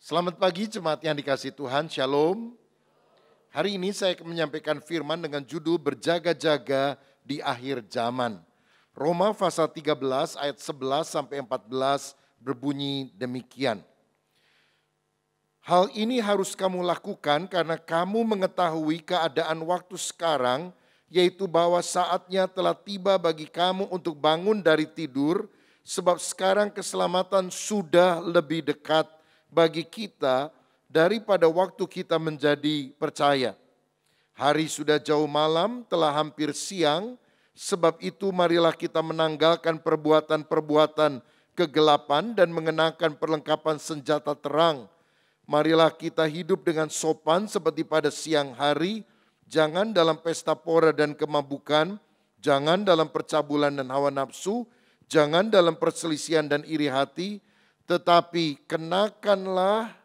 Selamat pagi jemaat yang dikasihi Tuhan, Shalom. Hari ini saya akan menyampaikan firman dengan judul Berjaga-jaga di akhir zaman. Roma pasal 13 ayat 11 sampai 14 berbunyi demikian. Hal ini harus kamu lakukan karena kamu mengetahui keadaan waktu sekarang, yaitu bahwa saatnya telah tiba bagi kamu untuk bangun dari tidur, sebab sekarang keselamatan sudah lebih dekat bagi kita daripada waktu kita menjadi percaya. Hari sudah jauh malam, telah hampir siang, sebab itu marilah kita menanggalkan perbuatan-perbuatan kegelapan dan mengenakan perlengkapan senjata terang. Marilah kita hidup dengan sopan seperti pada siang hari, jangan dalam pesta pora dan kemabukan, jangan dalam percabulan dan hawa nafsu, jangan dalam perselisihan dan iri hati, tetapi kenakanlah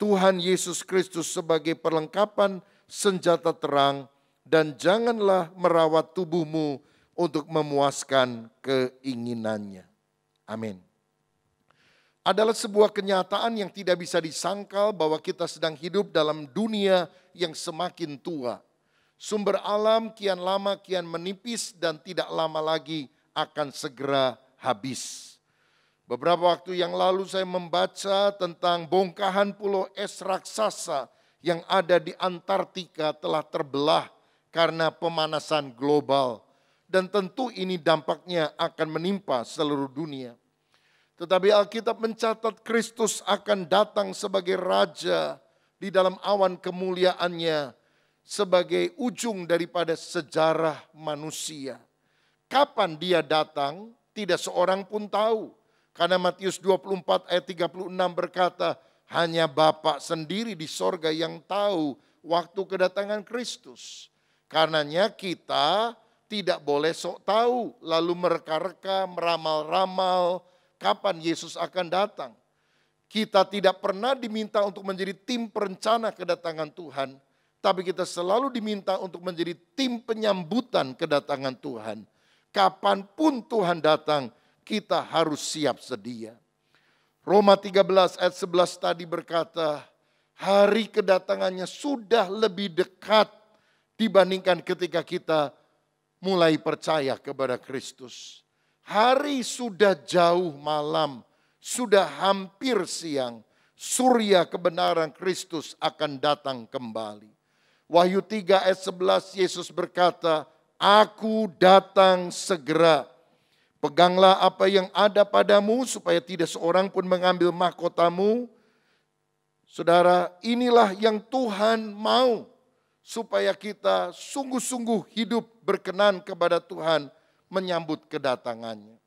Tuhan Yesus Kristus sebagai perlengkapan senjata terang dan janganlah merawat tubuhmu untuk memuaskan keinginannya. Amin. Adalah sebuah kenyataan yang tidak bisa disangkal bahwa kita sedang hidup dalam dunia yang semakin tua. Sumber alam kian lama kian menipis dan tidak lama lagi akan segera habis. Beberapa waktu yang lalu saya membaca tentang bongkahan pulau es raksasa yang ada di Antartika telah terbelah karena pemanasan global. Dan tentu ini dampaknya akan menimpa seluruh dunia. Tetapi Alkitab mencatat Kristus akan datang sebagai Raja di dalam awan kemuliaannya sebagai ujung daripada sejarah manusia. Kapan dia datang, tidak seorang pun tahu. Karena Matius 24 ayat 36 berkata, hanya Bapa sendiri di sorga yang tahu waktu kedatangan Kristus. Karenanya kita tidak boleh sok tahu, lalu mereka-reka, meramal-ramal kapan Yesus akan datang. Kita tidak pernah diminta untuk menjadi tim perencana kedatangan Tuhan, tapi kita selalu diminta untuk menjadi tim penyambutan kedatangan Tuhan. Kapanpun Tuhan datang, kita harus siap sedia. Roma 13 ayat 11 tadi berkata, hari kedatangannya sudah lebih dekat dibandingkan ketika kita mulai percaya kepada Kristus. Hari sudah jauh malam, sudah hampir siang, surya kebenaran Kristus akan datang kembali. Wahyu 3 ayat 11 Yesus berkata, aku datang segera. Peganglah apa yang ada padamu supaya tidak seorang pun mengambil mahkotamu. Saudara, inilah yang Tuhan mau supaya kita sungguh-sungguh hidup berkenan kepada Tuhan menyambut kedatangannya.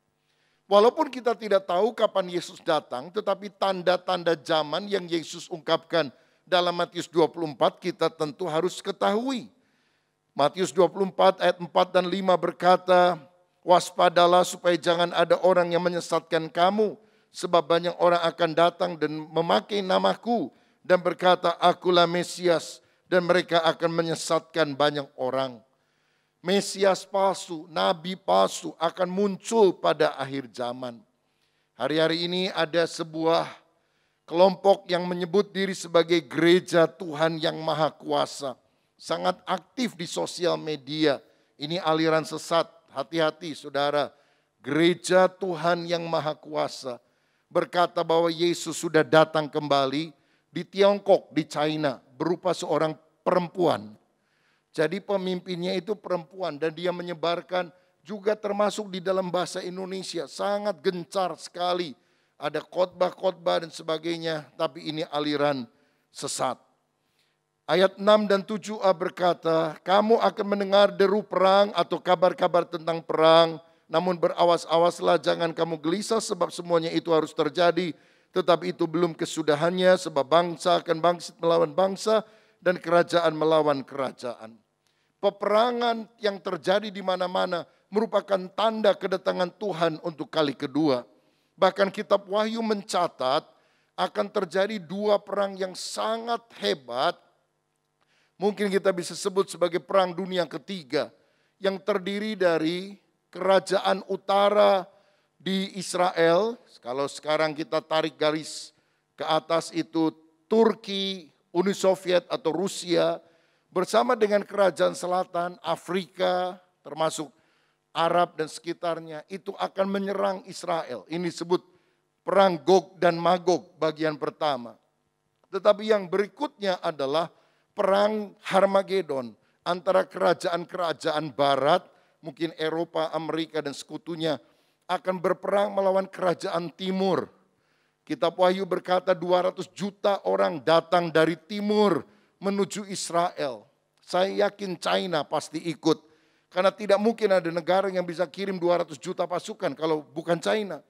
Walaupun kita tidak tahu kapan Yesus datang, tetapi tanda-tanda zaman yang Yesus ungkapkan dalam Matius 24 kita tentu harus ketahui. Matius 24 ayat 4 dan 5 berkata, waspadalah supaya jangan ada orang yang menyesatkan kamu, sebab banyak orang akan datang dan memakai namaku dan berkata, akulah Mesias, dan mereka akan menyesatkan banyak orang. Mesias palsu, nabi palsu akan muncul pada akhir zaman. Hari-hari ini ada sebuah kelompok yang menyebut diri sebagai gereja Tuhan yang Maha Kuasa. Sangat aktif di sosial media. Ini aliran sesat. Hati-hati saudara, gereja Tuhan yang Maha Kuasa berkata bahwa Yesus sudah datang kembali di Tiongkok, di China, berupa seorang perempuan. Jadi pemimpinnya itu perempuan dan dia menyebarkan juga termasuk di dalam bahasa Indonesia. Sangat gencar sekali, ada khotbah-khotbah dan sebagainya, tapi ini aliran sesat. Ayat 6 dan 7a berkata, kamu akan mendengar deru perang atau kabar-kabar tentang perang, namun berawas-awaslah jangan kamu gelisah sebab semuanya itu harus terjadi, tetapi itu belum kesudahannya sebab bangsa akan bangkit melawan bangsa dan kerajaan melawan kerajaan. Peperangan yang terjadi di mana-mana merupakan tanda kedatangan Tuhan untuk kali kedua. Bahkan kitab Wahyu mencatat akan terjadi dua perang yang sangat hebat. Mungkin kita bisa sebut sebagai perang dunia ketiga yang terdiri dari kerajaan utara di Israel. Kalau sekarang kita tarik garis ke atas itu Turki, Uni Soviet atau Rusia, bersama dengan kerajaan selatan, Afrika, termasuk Arab dan sekitarnya, itu akan menyerang Israel. Ini disebut perang Gog dan Magog bagian pertama. Tetapi yang berikutnya adalah perang Harmagedon antara kerajaan-kerajaan barat, mungkin Eropa, Amerika dan sekutunya, akan berperang melawan kerajaan timur. Kitab Wahyu berkata 200 juta orang datang dari timur menuju Israel. Saya yakin China pasti ikut. Karena tidak mungkin ada negara yang bisa kirim 200 juta pasukan kalau bukan China.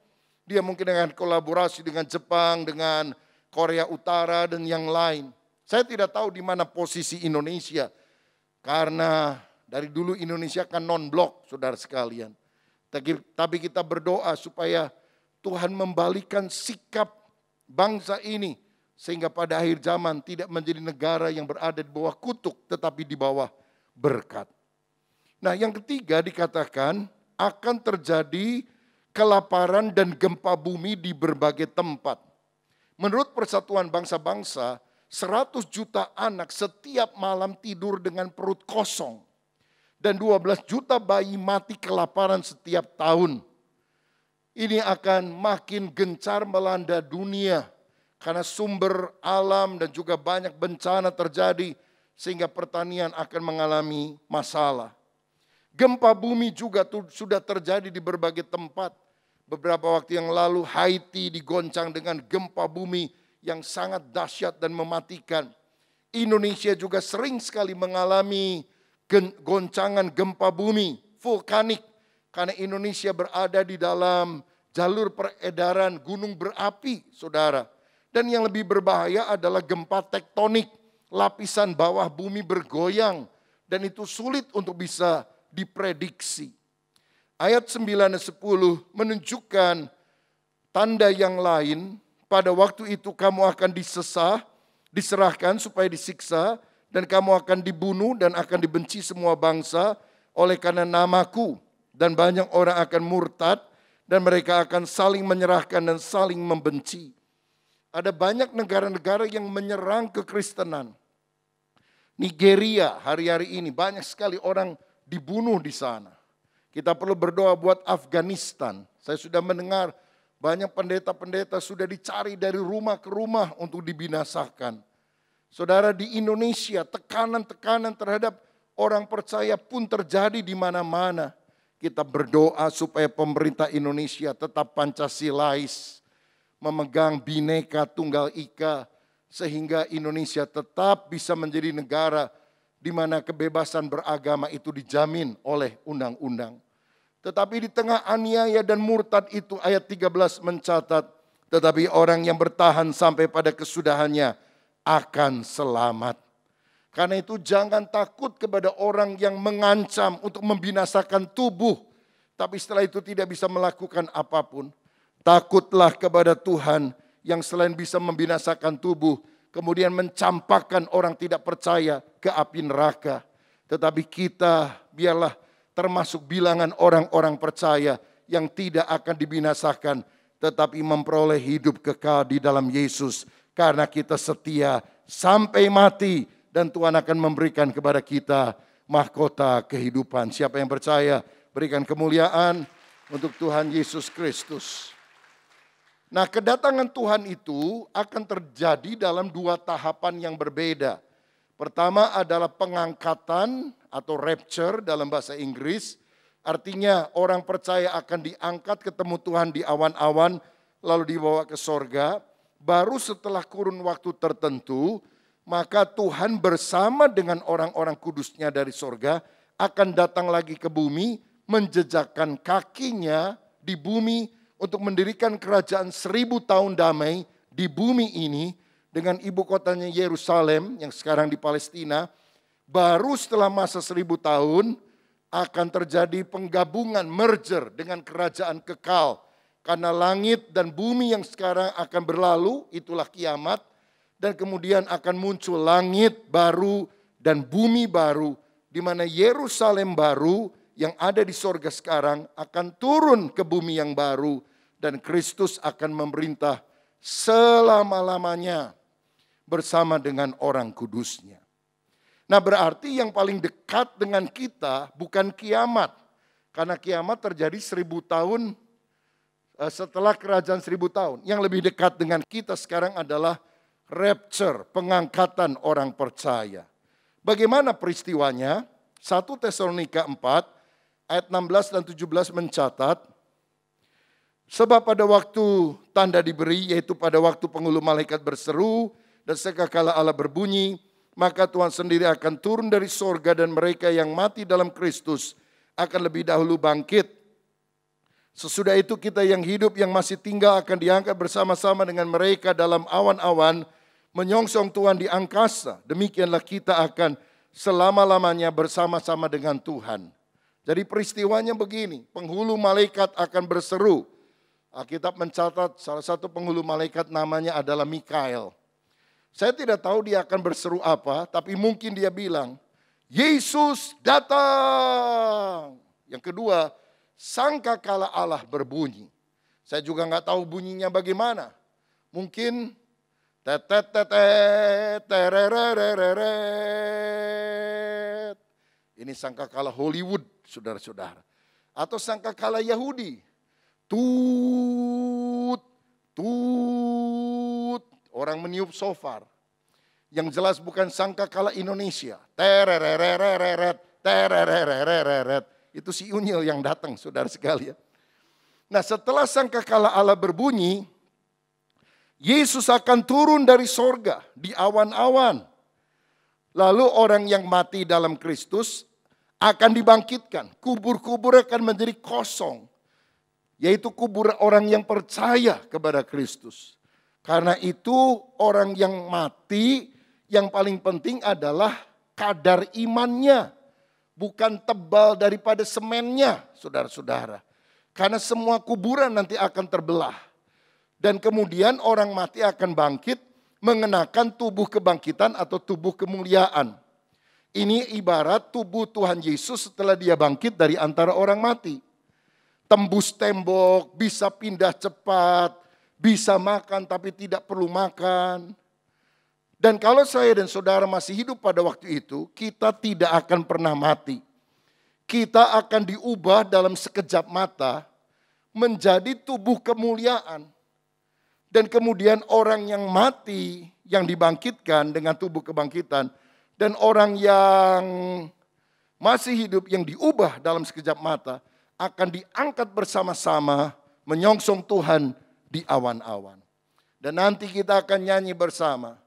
Dia mungkin dengan kolaborasi dengan Jepang, dengan Korea Utara dan yang lain. Saya tidak tahu di mana posisi Indonesia. Karena dari dulu Indonesia kan non-blok, saudara sekalian. Tapi kita berdoa supaya Tuhan membalikan sikap bangsa ini. Sehingga pada akhir zaman tidak menjadi negara yang berada di bawah kutuk, tetapi di bawah berkat. Nah, yang ketiga dikatakan akan terjadi kelaparan dan gempa bumi di berbagai tempat. Menurut Persatuan Bangsa-Bangsa, 100 juta anak setiap malam tidur dengan perut kosong. Dan 12 juta bayi mati kelaparan setiap tahun. Ini akan makin gencar melanda dunia. Karena sumber alam dan juga banyak bencana terjadi. Sehingga pertanian akan mengalami masalah. Gempa bumi juga sudah terjadi di berbagai tempat. Beberapa waktu yang lalu Haiti digoncang dengan gempa bumi yang sangat dahsyat dan mematikan. Indonesia juga sering sekali mengalami goncangan gempa bumi vulkanik. Karena Indonesia berada di dalam jalur peredaran gunung berapi, saudara. Dan yang lebih berbahaya adalah gempa tektonik. Lapisan bawah bumi bergoyang. Dan itu sulit untuk bisa diprediksi. Ayat 9 dan 10 menunjukkan tanda yang lain. Pada waktu itu kamu akan diserahkan supaya disiksa. Dan kamu akan dibunuh dan akan dibenci semua bangsa oleh karena namaku. Dan banyak orang akan murtad dan mereka akan saling menyerahkan dan saling membenci. Ada banyak negara-negara yang menyerang kekristenan. Nigeria hari-hari ini banyak sekali orang dibunuh di sana. Kita perlu berdoa buat Afghanistan. Saya sudah mendengar banyak pendeta-pendeta sudah dicari dari rumah ke rumah untuk dibinasakan. Saudara, di Indonesia tekanan-tekanan terhadap orang percaya pun terjadi di mana-mana. Kita berdoa supaya pemerintah Indonesia tetap Pancasilais, memegang Bhinneka Tunggal Ika, sehingga Indonesia tetap bisa menjadi negara di mana kebebasan beragama itu dijamin oleh undang-undang. Tetapi di tengah aniaya dan murtad itu ayat 13 mencatat, tetapi orang yang bertahan sampai pada kesudahannya akan selamat. Karena itu jangan takut kepada orang yang mengancam untuk membinasakan tubuh. Tapi setelah itu tidak bisa melakukan apapun. Takutlah kepada Tuhan yang selain bisa membinasakan tubuh, kemudian mencampakkan orang tidak percaya ke api neraka. Tetapi kita biarlah termasuk bilangan orang-orang percaya yang tidak akan dibinasakan, tetapi memperoleh hidup kekal di dalam Yesus. Karena kita setia sampai mati dan Tuhan akan memberikan kepada kita mahkota kehidupan. Siapa yang percaya, berikan kemuliaan untuk Tuhan Yesus Kristus. Nah, kedatangan Tuhan itu akan terjadi dalam dua tahapan yang berbeda. Pertama adalah pengangkatan atau rapture dalam bahasa Inggris. Artinya orang percaya akan diangkat ketemu Tuhan di awan-awan lalu dibawa ke sorga. Baru setelah kurun waktu tertentu, maka Tuhan bersama dengan orang-orang kudusnya dari sorga akan datang lagi ke bumi, menjejakkan kakinya di bumi untuk mendirikan kerajaan 1000 tahun damai di bumi ini dengan ibu kotanya Yerusalem yang sekarang di Palestina. Baru setelah masa 1000 tahun akan terjadi penggabungan, merger dengan kerajaan kekal. Karena langit dan bumi yang sekarang akan berlalu, itulah kiamat. Dan kemudian akan muncul langit baru dan bumi baru. Di mana Yerusalem baru yang ada di sorga sekarang akan turun ke bumi yang baru. Dan Kristus akan memerintah selama-lamanya. bersama dengan orang kudusnya. Nah, berarti yang paling dekat dengan kita bukan kiamat. Karena kiamat terjadi 1000 tahun setelah kerajaan 1000 tahun. Yang lebih dekat dengan kita sekarang adalah rapture, pengangkatan orang percaya. Bagaimana peristiwanya? 1 Tesalonika 4 ayat 16 dan 17 mencatat, sebab pada waktu tanda diberi, yaitu pada waktu penghulu malaikat berseru dan sangkakala Allah berbunyi, maka Tuhan sendiri akan turun dari sorga dan mereka yang mati dalam Kristus akan lebih dahulu bangkit. Sesudah itu kita yang hidup yang masih tinggal akan diangkat bersama-sama dengan mereka dalam awan-awan menyongsong Tuhan di angkasa. Demikianlah kita akan selama-lamanya bersama-sama dengan Tuhan. Jadi peristiwanya begini, penghulu malaikat akan berseru. Alkitab mencatat salah satu penghulu malaikat namanya adalah Mikael. Saya tidak tahu dia akan berseru apa, tapi mungkin dia bilang, Yesus datang. Yang kedua, sangkakala Allah berbunyi. Saya juga nggak tahu bunyinya bagaimana. Mungkin tereret. Ini sangkakala Hollywood, saudara-saudara. Atau sangkakala Yahudi. Tut, tut. Orang meniup shofar. Yang jelas bukan sangkakala Indonesia. Tereret, tereret. Itu si Unyil yang datang, saudara sekalian. Nah, setelah sangkakala Allah berbunyi, Yesus akan turun dari sorga di awan-awan. Lalu orang yang mati dalam Kristus akan dibangkitkan. Kubur-kubur akan menjadi kosong. Yaitu kubur orang yang percaya kepada Kristus. Karena itu orang yang mati yang paling penting adalah kadar imannya. Bukan tebal daripada semennya, saudara-saudara. Karena semua kuburan nanti akan terbelah. Dan kemudian orang mati akan bangkit mengenakan tubuh kebangkitan atau tubuh kemuliaan. Ini ibarat tubuh Tuhan Yesus setelah dia bangkit dari antara orang mati. Tembus tembok, bisa pindah cepat, bisa makan tapi tidak perlu makan. Dan kalau saya dan saudara masih hidup pada waktu itu, kita tidak akan pernah mati. Kita akan diubah dalam sekejap mata menjadi tubuh kemuliaan. Dan kemudian orang yang mati, yang dibangkitkan dengan tubuh kebangkitan, dan orang yang masih hidup yang diubah dalam sekejap mata, akan diangkat bersama-sama menyongsong Tuhan di awan-awan. Dan nanti kita akan nyanyi bersama.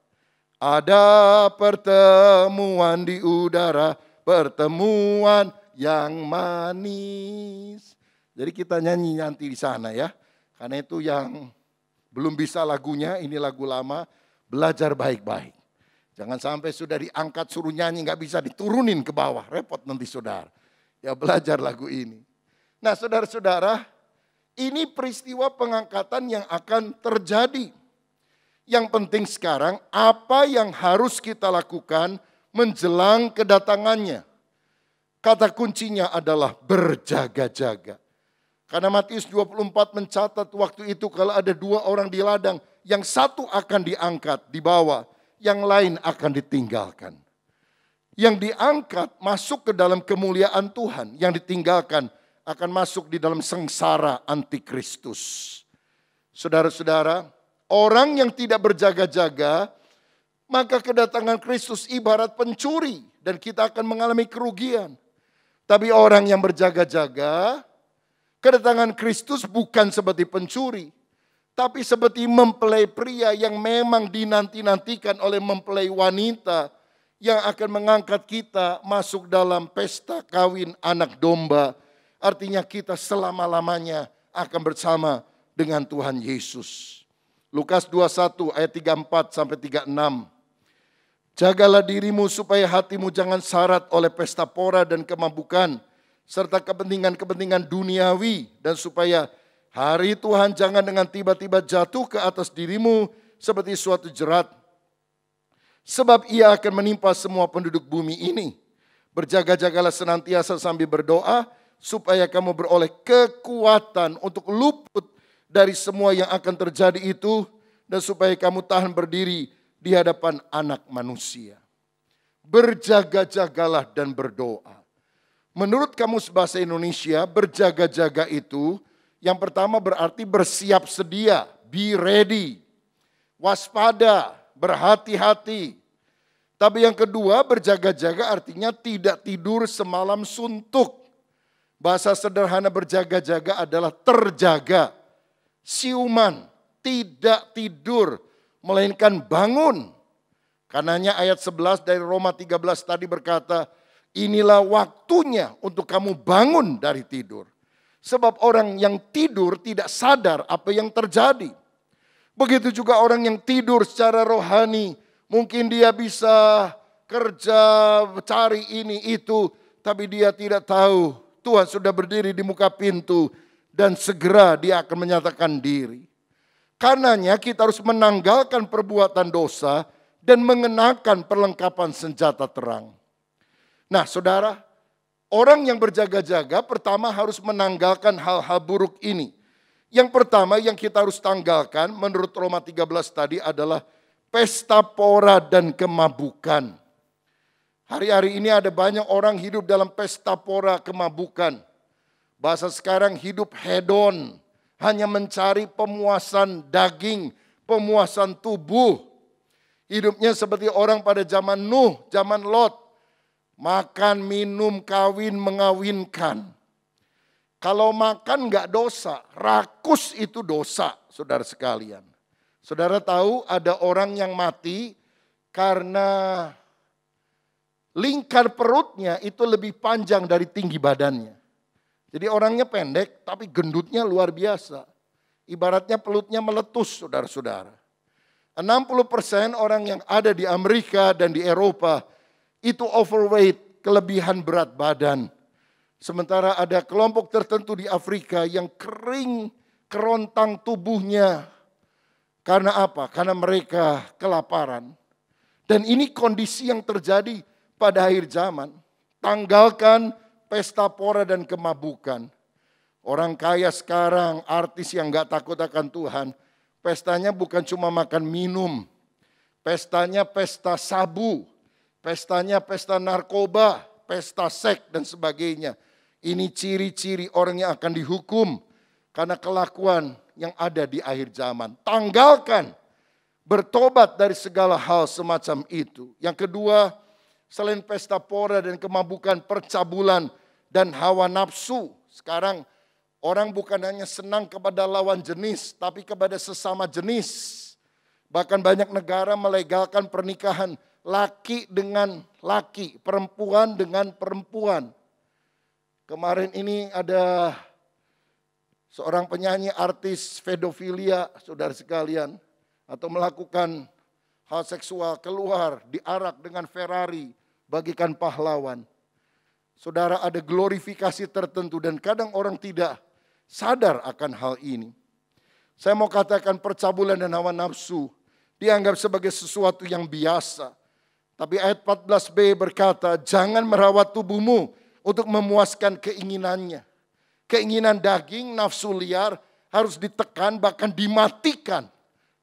Ada pertemuan di udara, pertemuan yang manis. Jadi kita nyanyi nanti di sana ya. Karena itu yang belum bisa lagunya, ini lagu lama, belajar baik-baik. Jangan sampai sudah diangkat suruh nyanyi, gak bisa diturunin ke bawah, repot nanti saudara. Ya belajar lagu ini. Nah saudara-saudara, ini peristiwa pengangkatan yang akan terjadi. Yang penting sekarang apa yang harus kita lakukan menjelang kedatangannya. Kata kuncinya adalah berjaga-jaga. Karena Matius 24 mencatat waktu itu kalau ada 2 orang di ladang, yang satu akan diangkat di bawah, yang lain akan ditinggalkan. Yang diangkat masuk ke dalam kemuliaan Tuhan, yang ditinggalkan akan masuk di dalam sengsara antikristus. Saudara-saudara, orang yang tidak berjaga-jaga, maka kedatangan Kristus ibarat pencuri dan kita akan mengalami kerugian. Tapi orang yang berjaga-jaga, kedatangan Kristus bukan seperti pencuri, tapi seperti mempelai pria yang memang dinanti-nantikan oleh mempelai wanita yang akan mengangkat kita masuk dalam pesta kawin anak domba. Artinya kita selama-lamanya akan bersama dengan Tuhan Yesus. Lukas 21 ayat 34 sampai 36. Jagalah dirimu supaya hatimu jangan syarat oleh pesta pora dan kemabukan, serta kepentingan-kepentingan duniawi, dan supaya hari Tuhan jangan dengan tiba-tiba jatuh ke atas dirimu seperti suatu jerat. Sebab ia akan menimpa semua penduduk bumi ini. Berjaga-jagalah senantiasa sambil berdoa, supaya kamu beroleh kekuatan untuk luput dari semua yang akan terjadi itu, dan supaya kamu tahan berdiri di hadapan anak manusia. Berjaga-jagalah dan berdoa. Menurut Kamus Bahasa Indonesia, berjaga-jaga itu yang pertama berarti bersiap sedia, be ready. Waspada, berhati-hati. Tapi yang kedua, berjaga-jaga artinya tidak tidur semalam suntuk. Bahasa sederhana berjaga-jaga adalah terjaga. Siuman, tidak tidur, melainkan bangun. Karenanya ayat 11 dari Roma 13 tadi berkata, inilah waktunya untuk kamu bangun dari tidur. Sebab orang yang tidur tidak sadar apa yang terjadi. Begitu juga orang yang tidur secara rohani. Mungkin dia bisa kerja, cari ini itu. Tapi dia tidak tahu Tuhan sudah berdiri di muka pintu. Dan segera dia akan menyatakan diri. Karenanya kita harus menanggalkan perbuatan dosa. Dan mengenakan perlengkapan senjata terang. Nah saudara, orang yang berjaga-jaga pertama harus menanggalkan hal-hal buruk ini. Yang pertama yang kita harus tanggalkan menurut Roma 13 tadi adalah pesta pora dan kemabukan. Hari-hari ini ada banyak orang hidup dalam pesta pora kemabukan. Bahasa sekarang hidup hedon, hanya mencari pemuasan daging, pemuasan tubuh. Hidupnya seperti orang pada zaman Nuh, zaman Lot. Makan, minum, kawin, mengawinkan. Kalau makan enggak dosa, rakus itu dosa, saudara sekalian. Saudara tahu ada orang yang mati karena lingkar perutnya itu lebih panjang dari tinggi badannya. Jadi orangnya pendek tapi gendutnya luar biasa. Ibaratnya pelutnya meletus, saudara-saudara. 60% orang yang ada di Amerika dan di Eropa itu overweight, kelebihan berat badan. Sementara ada kelompok tertentu di Afrika yang kering, kerontang tubuhnya. Karena apa? Karena mereka kelaparan. Dan ini kondisi yang terjadi pada akhir zaman. Tanggalkan pesta pora dan kemabukan. Orang kaya sekarang, artis yang gak takut akan Tuhan, pestanya bukan cuma makan minum, pestanya pesta sabu, pestanya pesta narkoba, pesta seks dan sebagainya. Ini ciri-ciri orang yang akan dihukum karena kelakuan yang ada di akhir zaman. Tanggalkan, bertobat dari segala hal semacam itu. Yang kedua, selain pesta pora dan kemabukan, percabulan dan hawa nafsu. Sekarang orang bukan hanya senang kepada lawan jenis, tapi kepada sesama jenis. Bahkan banyak negara melegalkan pernikahan laki dengan laki, perempuan dengan perempuan. Kemarin ini ada seorang penyanyi artis pedofilia, saudara sekalian, atau melakukan hal seksual keluar, diarak dengan Ferrari, bagikan pahlawan. Saudara, ada glorifikasi tertentu dan kadang orang tidak sadar akan hal ini. Saya mau katakan percabulan dan hawa nafsu dianggap sebagai sesuatu yang biasa. Tapi ayat 14b berkata, jangan merawat tubuhmu untuk memuaskan keinginannya. Keinginan daging, nafsu liar harus ditekan bahkan dimatikan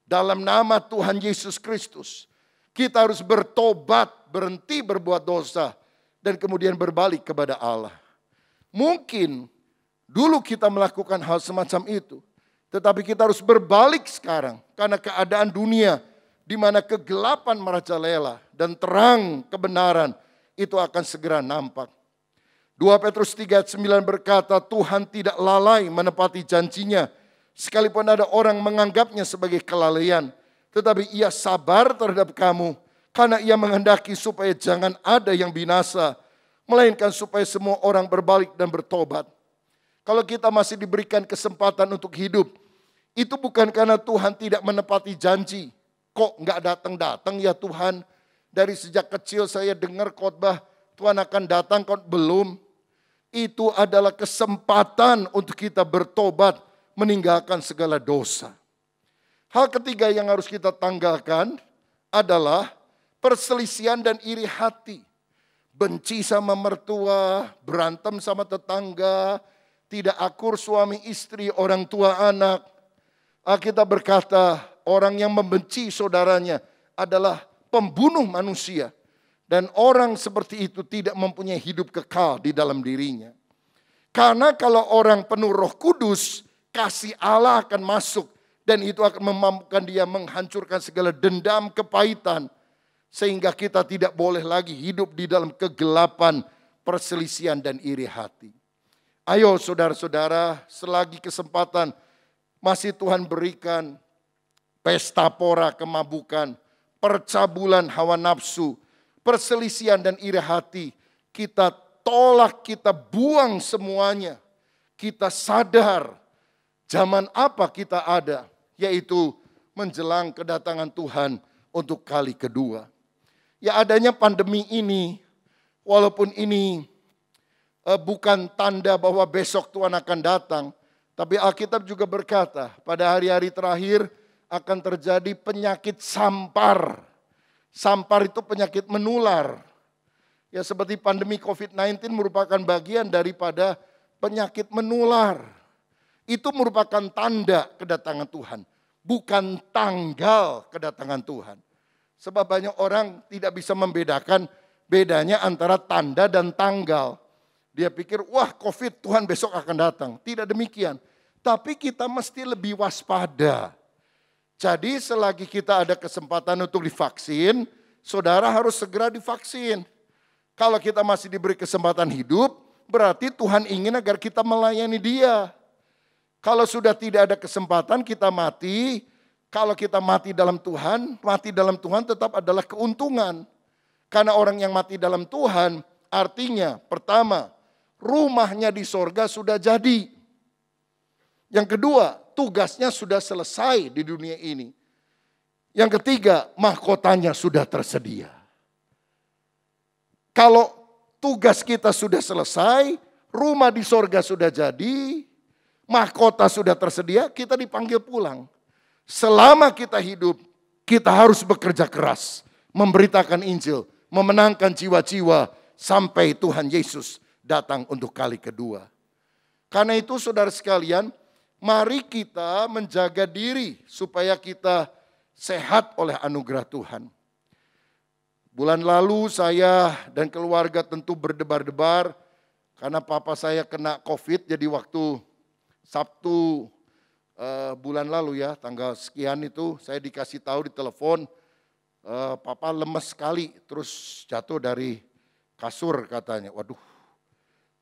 dalam nama Tuhan Yesus Kristus. Kita harus bertobat, berhenti berbuat dosa dan kemudian berbalik kepada Allah. Mungkin dulu kita melakukan hal semacam itu. Tetapi kita harus berbalik sekarang. Karena keadaan dunia di mana kegelapan merajalela dan terang kebenaran itu akan segera nampak. 2 Petrus 3:9 berkata, Tuhan tidak lalai menepati janjinya. Sekalipun ada orang menganggapnya sebagai kelalaian. Tetapi ia sabar terhadap kamu. Karena ia menghendaki supaya jangan ada yang binasa. Melainkan supaya semua orang berbalik dan bertobat. Kalau kita masih diberikan kesempatan untuk hidup, itu bukan karena Tuhan tidak menepati janji. Kok nggak datang-datang ya Tuhan? Dari sejak kecil saya dengar khotbah Tuhan akan datang, kok belum? Itu adalah kesempatan untuk kita bertobat, meninggalkan segala dosa. Hal ketiga yang harus kita tanggalkan adalah perselisihan dan iri hati. Benci sama mertua, berantem sama tetangga, tidak akur suami istri, orang tua anak. Alkitab berkata, orang yang membenci saudaranya adalah pembunuh manusia. Dan orang seperti itu tidak mempunyai hidup kekal di dalam dirinya. Karena kalau orang penuh Roh Kudus, kasih Allah akan masuk. Dan itu akan memampukan dia menghancurkan segala dendam, kepahitan. Sehingga kita tidak boleh lagi hidup di dalam kegelapan, perselisihan dan iri hati. Ayo saudara-saudara, selagi kesempatan masih Tuhan berikan, pesta pora kemabukan, percabulan hawa nafsu, perselisihan dan iri hati, kita tolak, kita buang semuanya. Kita sadar zaman apa kita ada, yaitu menjelang kedatangan Tuhan untuk kali kedua. Ya adanya pandemi ini, walaupun ini bukan tanda bahwa besok Tuhan akan datang, tapi Alkitab juga berkata pada hari-hari terakhir akan terjadi penyakit sampar. Sampar itu penyakit menular. Ya seperti pandemi COVID-19 merupakan bagian daripada penyakit menular. Itu merupakan tanda kedatangan Tuhan, bukan tanggal kedatangan Tuhan. Sebab banyak orang tidak bisa membedakan bedanya antara tanda dan tanggal. Dia pikir, wah COVID Tuhan besok akan datang. Tidak demikian. Tapi kita mesti lebih waspada. Jadi selagi kita ada kesempatan untuk divaksin, saudara harus segera divaksin. Kalau kita masih diberi kesempatan hidup, berarti Tuhan ingin agar kita melayani Dia. Kalau sudah tidak ada kesempatan kita mati, kalau kita mati dalam Tuhan tetap adalah keuntungan. Karena orang yang mati dalam Tuhan, artinya pertama, rumahnya di sorga sudah jadi. Yang kedua, tugasnya sudah selesai di dunia ini. Yang ketiga, mahkotanya sudah tersedia. Kalau tugas kita sudah selesai, rumah di sorga sudah jadi, mahkota sudah tersedia, kita dipanggil pulang. Selama kita hidup, kita harus bekerja keras, memberitakan Injil, memenangkan jiwa-jiwa sampai Tuhan Yesus datang untuk kali kedua. Karena itu saudara sekalian, mari kita menjaga diri supaya kita sehat oleh anugerah Tuhan. Bulan lalu saya dan keluarga tentu berdebar-debar karena papa saya kena COVID, jadi waktu Sabtu bulan lalu ya, tanggal sekian itu saya dikasih tahu di telepon, papa lemes sekali, terus jatuh dari kasur katanya. Waduh,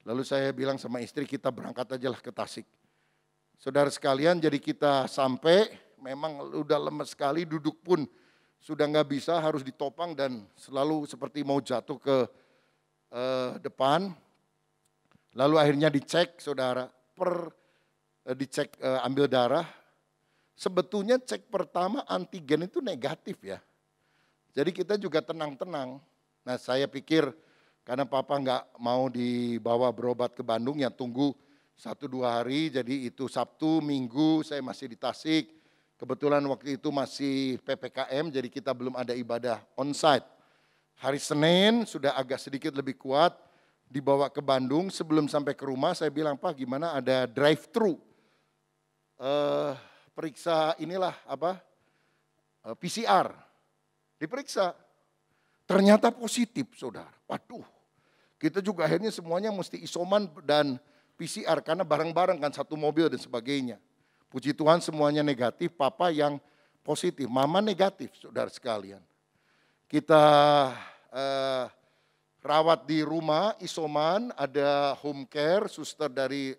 lalu saya bilang sama istri kita berangkat aja lah ke Tasik. Saudara sekalian, jadi kita sampai, memang udah lemes sekali, duduk pun sudah nggak bisa, harus ditopang dan selalu seperti mau jatuh ke depan. Lalu akhirnya dicek saudara, dicek ambil darah. Sebetulnya cek pertama antigen itu negatif ya. Jadi kita juga tenang-tenang. Nah saya pikir karena papa nggak mau dibawa berobat ke Bandung ya tunggu 1-2 hari. Jadi itu Sabtu, Minggu saya masih di Tasik. Kebetulan waktu itu masih PPKM jadi kita belum ada ibadah onsite. Hari Senin sudah agak sedikit lebih kuat dibawa ke Bandung. Sebelum sampai ke rumah saya bilang, Pak gimana ada drive-thru. Periksa inilah PCR. Diperiksa. Ternyata positif saudara. Waduh, kita juga akhirnya semuanya mesti isoman dan PCR karena bareng-bareng kan satu mobil dan sebagainya. Puji Tuhan semuanya negatif, papa yang positif, mama negatif saudara sekalian. Kita rawat di rumah, isoman, ada home care, suster dari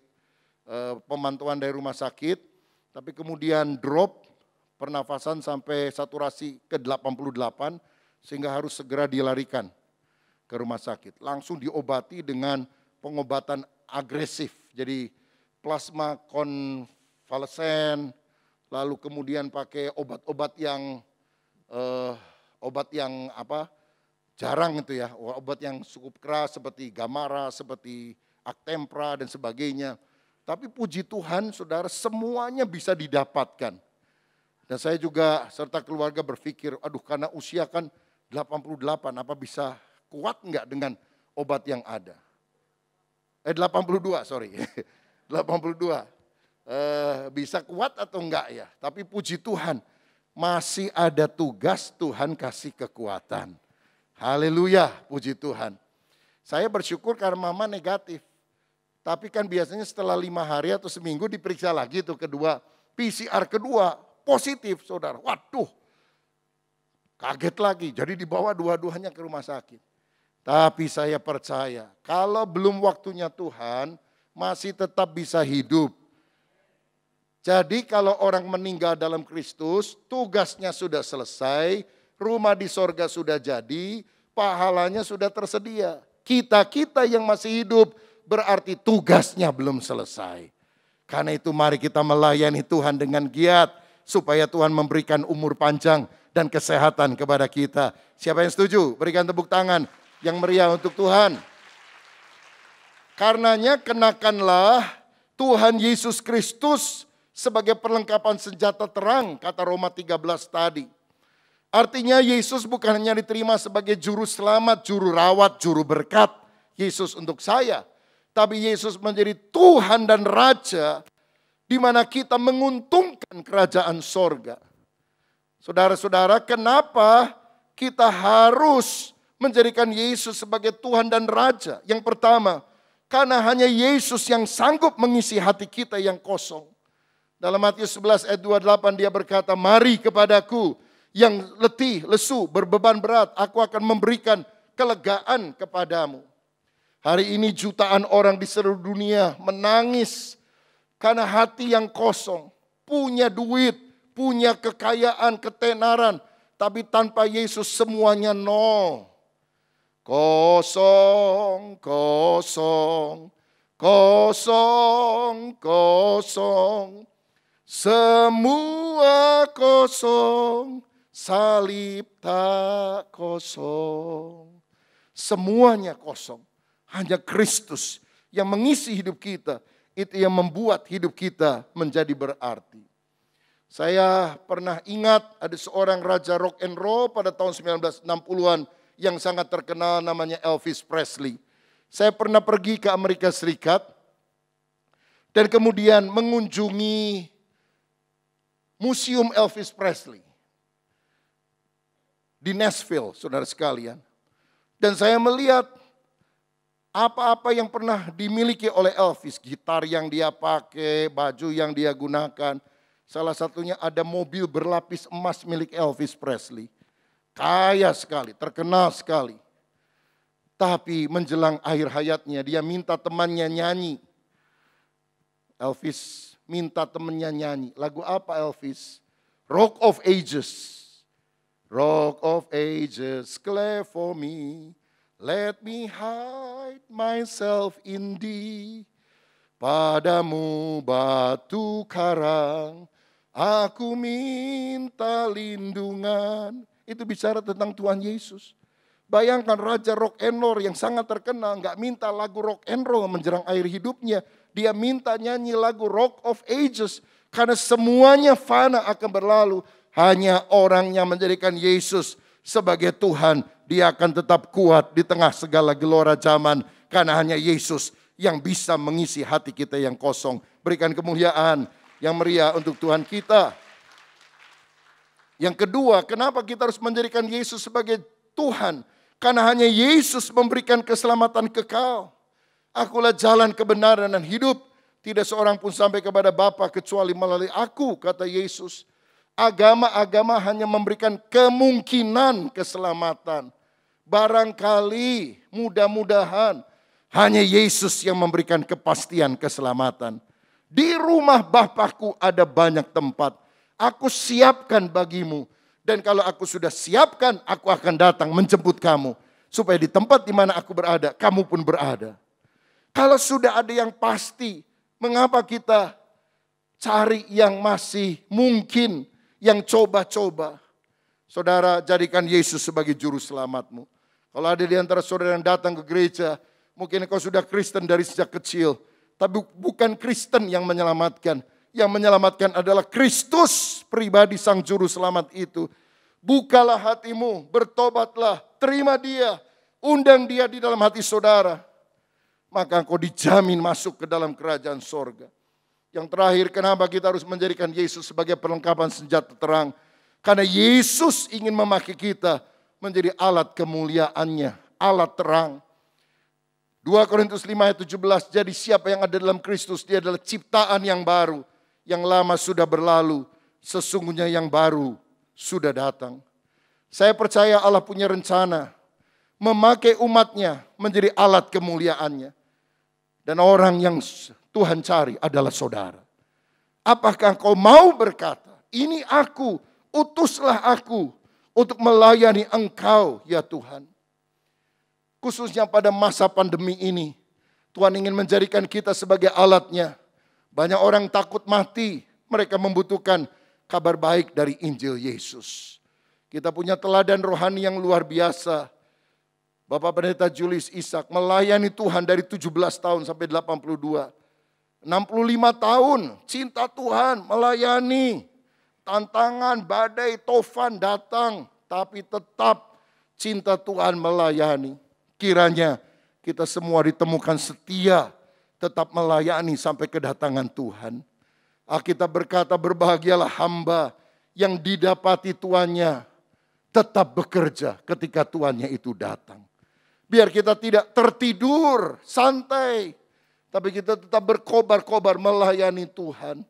pemantauan dari rumah sakit. Tapi kemudian drop pernafasan sampai saturasi ke 88 sehingga harus segera dilarikan ke rumah sakit. Langsung diobati dengan pengobatan agresif. Jadi plasma konvalesen, lalu kemudian pakai obat-obat yang jarang itu ya, obat yang cukup keras seperti Gamara, seperti Actempra dan sebagainya. Tapi puji Tuhan saudara semuanya bisa didapatkan. Dan saya juga serta keluarga berpikir, aduh karena usia kan 88, apa bisa kuat enggak dengan obat yang ada? 82 sorry, 82. Bisa kuat atau enggak ya? Tapi puji Tuhan masih ada tugas, Tuhan kasih kekuatan. Haleluya, puji Tuhan. Saya bersyukur karena mama negatif. Tapi kan biasanya setelah 5 hari atau seminggu diperiksa lagi tuh kedua. PCR kedua positif saudara. Waduh, kaget lagi. Jadi dibawa dua-duanya ke rumah sakit. Tapi saya percaya kalau belum waktunya Tuhan masih tetap bisa hidup. Jadi kalau orang meninggal dalam Kristus, tugasnya sudah selesai, rumah di sorga sudah jadi, pahalanya sudah tersedia. Kita yang masih hidup berarti tugasnya belum selesai. Karena itu mari kita melayani Tuhan dengan giat, supaya Tuhan memberikan umur panjang dan kesehatan kepada kita. Siapa yang setuju? Berikan tepuk tangan yang meriah untuk Tuhan. Karenanya kenakanlah Tuhan Yesus Kristus sebagai perlengkapan senjata terang, kata Roma 13 tadi. Artinya Yesus bukan hanya diterima sebagai juru selamat, juru rawat, juru berkat. Yesus untuk saya. Tapi Yesus menjadi Tuhan dan Raja di mana kita menguntungkan kerajaan sorga. Saudara-saudara, kenapa kita harus menjadikan Yesus sebagai Tuhan dan Raja? Yang pertama, karena hanya Yesus yang sanggup mengisi hati kita yang kosong. Dalam Matius 11 ayat 28 dia berkata, mari kepadaku yang letih, lesu, berbeban berat, aku akan memberikan kelegaan kepadamu. Hari ini jutaan orang di seluruh dunia menangis karena hati yang kosong. Punya duit, punya kekayaan, ketenaran, tapi tanpa Yesus semuanya nol. Kosong, kosong, kosong, kosong. Semua kosong, salib tak kosong. Semuanya kosong. Hanya Kristus yang mengisi hidup kita. Itu yang membuat hidup kita menjadi berarti. Saya pernah ingat ada seorang raja rock and roll pada tahun 1960-an yang sangat terkenal namanya Elvis Presley. Saya pernah pergi ke Amerika Serikat dan kemudian mengunjungi Museum Elvis Presley di Nashville, saudara sekalian. Dan saya melihat apa-apa yang pernah dimiliki oleh Elvis. Gitar yang dia pakai, baju yang dia gunakan. Salah satunya ada mobil berlapis emas milik Elvis Presley. Kaya sekali, terkenal sekali. Tapi menjelang akhir hayatnya dia minta temannya nyanyi. Elvis minta temannya nyanyi. Lagu apa Elvis? Rock of Ages. Rock of Ages, clear for me. Let me hide myself in thee. Padamu batu karang, aku minta lindungan. Itu bicara tentang Tuhan Yesus. Bayangkan raja rock and roll yang sangat terkenal, gak minta lagu rock and roll menjelang akhir hidupnya. Dia minta nyanyi lagu Rock of Ages. Karena semuanya fana akan berlalu. Hanya orang yang menjadikan Yesus sebagai Tuhan. Dia akan tetap kuat di tengah segala gelora zaman. Karena hanya Yesus yang bisa mengisi hati kita yang kosong. Berikan kemuliaan yang meriah untuk Tuhan kita. Yang kedua, kenapa kita harus menjadikan Yesus sebagai Tuhan? Karena hanya Yesus memberikan keselamatan kekal. Akulah jalan kebenaran dan hidup. Tidak seorang pun sampai kepada Bapa kecuali melalui aku, kata Yesus. Agama-agama hanya memberikan kemungkinan keselamatan. Barangkali, mudah-mudahan, hanya Yesus yang memberikan kepastian keselamatan. Di rumah Bapakku ada banyak tempat. Aku siapkan bagimu. Dan kalau aku sudah siapkan, aku akan datang menjemput kamu. Supaya di tempat di mana aku berada, kamu pun berada. Kalau sudah ada yang pasti, mengapa kita cari yang masih mungkin, yang coba-coba? Saudara, jadikan Yesus sebagai juru selamatmu. Kalau ada di antara saudara yang datang ke gereja, mungkin kau sudah Kristen dari sejak kecil, tapi bukan Kristen yang menyelamatkan. Yang menyelamatkan adalah Kristus pribadi sang juru selamat itu. Bukalah hatimu, bertobatlah, terima dia, undang dia di dalam hati saudara. Maka engkau dijamin masuk ke dalam kerajaan sorga. Yang terakhir, kenapa kita harus menjadikan Yesus sebagai perlengkapan senjata terang? Karena Yesus ingin memakai kita menjadi alat kemuliaannya, alat terang. 2 Korintus 5 ayat 17, jadi siapa yang ada dalam Kristus, dia adalah ciptaan yang baru. Yang lama sudah berlalu, sesungguhnya yang baru sudah datang. Saya percaya Allah punya rencana memakai umatnya menjadi alat kemuliaannya. Dan orang yang Tuhan cari adalah saudara. Apakah kau mau berkata, ini aku, utuslah aku untuk melayani engkau ya Tuhan. Khususnya pada masa pandemi ini, Tuhan ingin menjadikan kita sebagai alatnya. Banyak orang takut mati, mereka membutuhkan kabar baik dari Injil Yesus. Kita punya teladan rohani yang luar biasa. Bapak Pendeta Julius Ishak melayani Tuhan dari 17 tahun sampai 82. 65 tahun cinta Tuhan, melayani. Tantangan, badai, tofan datang, tapi tetap cinta Tuhan melayani. Kiranya kita semua ditemukan setia, tetap melayani sampai kedatangan Tuhan. Alkitab berkata, berbahagialah hamba yang didapati tuannya tetap bekerja ketika tuannya itu datang. Biar kita tidak tertidur, santai, tapi kita tetap berkobar-kobar melayani Tuhan.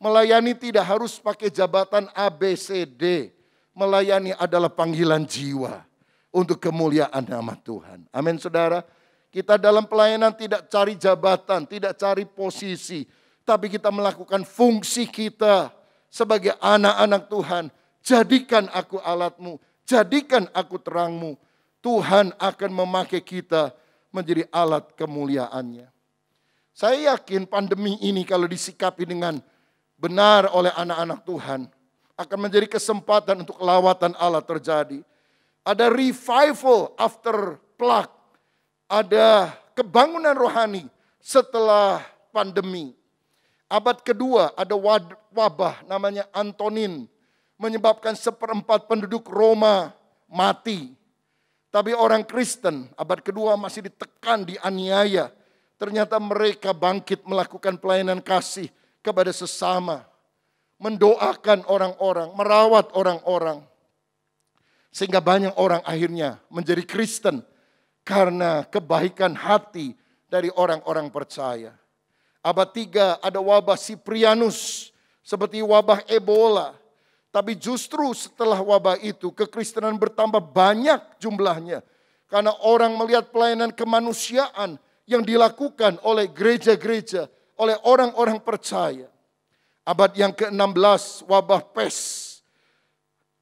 Melayani tidak harus pakai jabatan A, B, C, D. Melayani adalah panggilan jiwa untuk kemuliaan nama Tuhan. Amin saudara. Kita dalam pelayanan tidak cari jabatan, tidak cari posisi. Tapi kita melakukan fungsi kita sebagai anak-anak Tuhan. Jadikan aku alatmu, jadikan aku terangmu. Tuhan akan memakai kita menjadi alat kemuliaannya. Saya yakin pandemi ini kalau disikapi dengan benar oleh anak-anak Tuhan, akan menjadi kesempatan untuk lawatan Allah terjadi. Ada revival after plague. Ada kebangunan rohani setelah pandemi. Abad kedua ada wabah namanya Antonin. Menyebabkan 1/4 penduduk Roma mati. Tapi orang Kristen abad kedua masih ditekan, dianiaya. Ternyata mereka bangkit melakukan pelayanan kasih kepada sesama. Mendoakan orang-orang, merawat orang-orang. Sehingga banyak orang akhirnya menjadi Kristen. Karena kebaikan hati dari orang-orang percaya. Abad 3 ada wabah Siprianus. Seperti wabah Ebola. Tapi justru setelah wabah itu kekristenan bertambah banyak jumlahnya. Karena orang melihat pelayanan kemanusiaan yang dilakukan oleh gereja-gereja. Oleh orang-orang percaya. Abad yang ke-16 wabah pes.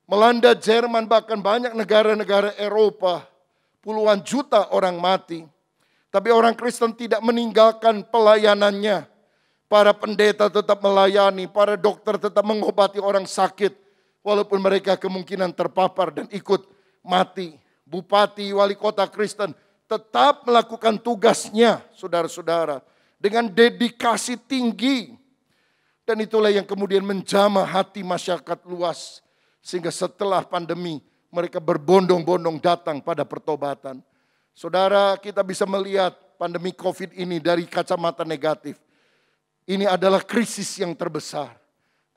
Melanda Jerman bahkan banyak negara-negara Eropa. Puluhan juta orang mati. Tapi orang Kristen tidak meninggalkan pelayanannya. Para pendeta tetap melayani, para dokter tetap mengobati orang sakit. Walaupun mereka kemungkinan terpapar dan ikut mati. Bupati, wali kota Kristen tetap melakukan tugasnya, saudara-saudara. Dengan dedikasi tinggi. Dan itulah yang kemudian menjamah hati masyarakat luas. Sehingga setelah pandemi, mereka berbondong-bondong datang pada pertobatan. Saudara, kita bisa melihat pandemi COVID ini dari kacamata negatif. Ini adalah krisis yang terbesar.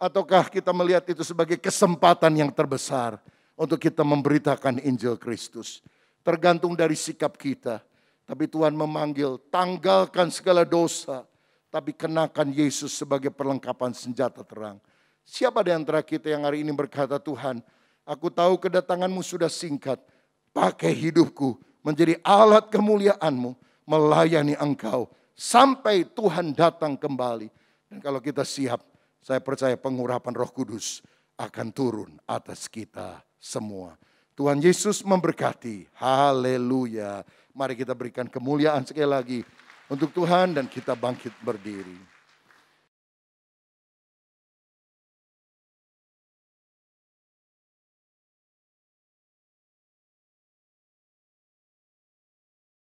Ataukah kita melihat itu sebagai kesempatan yang terbesar untuk kita memberitakan Injil Kristus. Tergantung dari sikap kita. Tapi Tuhan memanggil, tanggalkan segala dosa. Tapi kenakan Yesus sebagai perlengkapan senjata terang. Siapa di antara kita yang hari ini berkata, Tuhan, aku tahu kedatanganmu sudah singkat. Pakai hidupku menjadi alat kemuliaan-Mu. Melayani Engkau sampai Tuhan datang kembali. Dan kalau kita siap, saya percaya pengurapan Roh Kudus akan turun atas kita semua. Tuhan Yesus memberkati. Haleluya. Mari kita berikan kemuliaan sekali lagi untuk Tuhan dan kita bangkit berdiri.